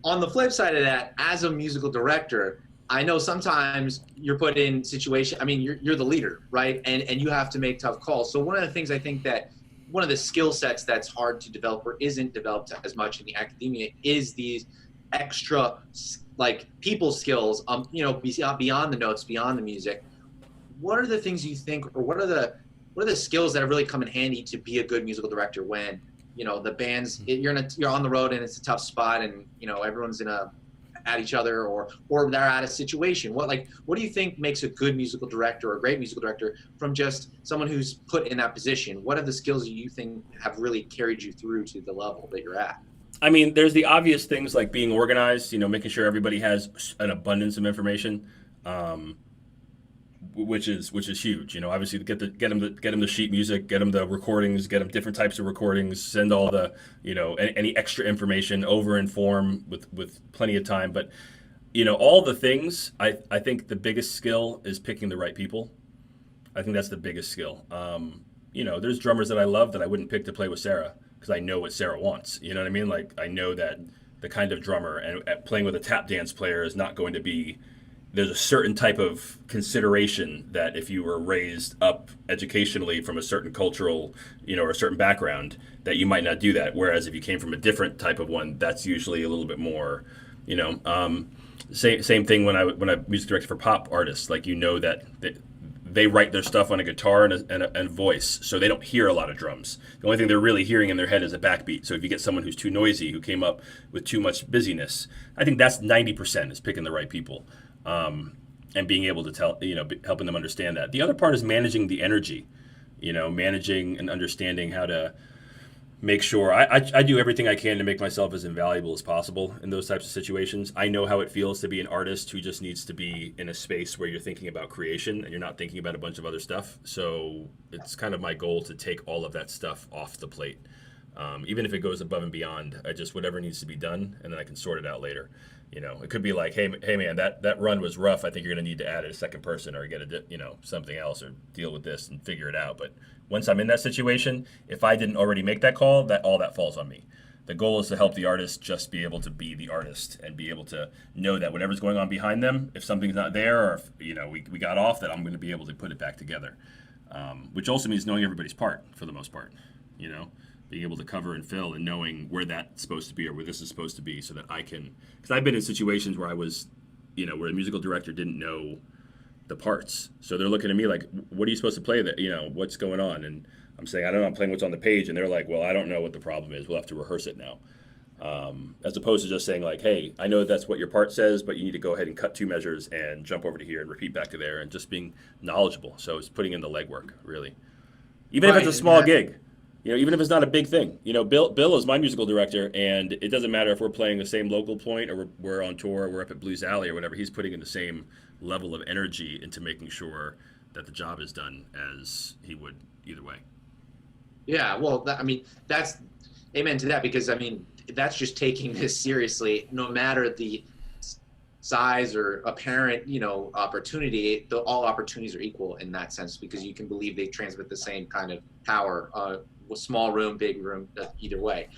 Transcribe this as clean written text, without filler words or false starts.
On the flip side of that, as a musical director, I know sometimes you're put in situation. I mean, you're the leader, right? And you have to make tough calls. So one of the things I think that one of the skill sets that's hard to develop or isn't developed as much in the academia is these extra like people skills. Beyond the notes, beyond the music. What are the things you think, or what are the skills that have really come in handy to be a good musical director when the band's you're on the road and it's a tough spot and everyone's at each other or they're at a situation. What do you think makes a good musical director or a great musical director from just someone who's put in that position? What are the skills you think have really carried you through to the level that you're at? I mean, there's the obvious things like being organized, making sure everybody has an abundance of information, which is huge. Obviously get them the sheet music, get them the recordings, get them different types of recordings, send all the any extra information over in form with plenty of time. But all the things. I think the biggest skill is picking the right people. I think that's the biggest skill. There's drummers that I love that I wouldn't pick to play with Sarah because I know what Sarah wants. You know what I mean? Like I know that the kind of drummer and playing with a tap dance player is not going to be. There's a certain type of consideration that if you were raised up educationally from a certain cultural, or a certain background, that you might not do that. Whereas if you came from a different type of one, that's usually a little bit more, same thing when I music directed for pop artists. Like that they write their stuff on a guitar and a voice, so they don't hear a lot of drums. The only thing they're really hearing in their head is a backbeat. So if you get someone who's too noisy, who came up with too much busyness, I think that's 90% is picking the right people. And being able to tell, helping them understand that. The other part is managing the energy, managing and understanding how to make sure I do everything I can to make myself as invaluable as possible in those types of situations. I know how it feels to be an artist who just needs to be in a space where you're thinking about creation and you're not thinking about a bunch of other stuff. So it's kind of my goal to take all of that stuff off the plate. Even if it goes above and beyond, whatever needs to be done, and then I can sort it out later. It could be like, hey man, that run was rough. I think you're going to need to add a second person or get something else or deal with this and figure it out. But once I'm in that situation, if I didn't already make that call, all that falls on me. The goal is to help the artist just be able to be the artist and be able to know that whatever's going on behind them, if something's not there or if, we got off, that I'm going to be able to put it back together. Which also means knowing everybody's part for the most part, being able to cover and fill and knowing where that's supposed to be or where this is supposed to be so that I can, because I've been in situations where I was, where the musical director didn't know the parts. So they're looking at me like, what are you supposed to play that, what's going on? And I'm saying, I don't know, I'm playing what's on the page. And they're like, well, I don't know what the problem is. We'll have to rehearse it now. As opposed to just saying like, hey, I know that's what your part says, but you need to go ahead and cut 2 measures and jump over to here and repeat back to there and just being knowledgeable. So it's putting in the legwork, really. Even if it's a small gig. Even if it's not a big thing. Bill is my musical director, and it doesn't matter if we're playing the same local point or we're on tour or we're up at Blues Alley or whatever. He's putting in the same level of energy into making sure that the job is done as he would either way. Yeah, well, that's amen to that, because that's just taking this seriously, no matter the size or apparent, opportunity. All opportunities are equal in that sense, because you can believe they transmit the same kind of power. Small room, big room, either way.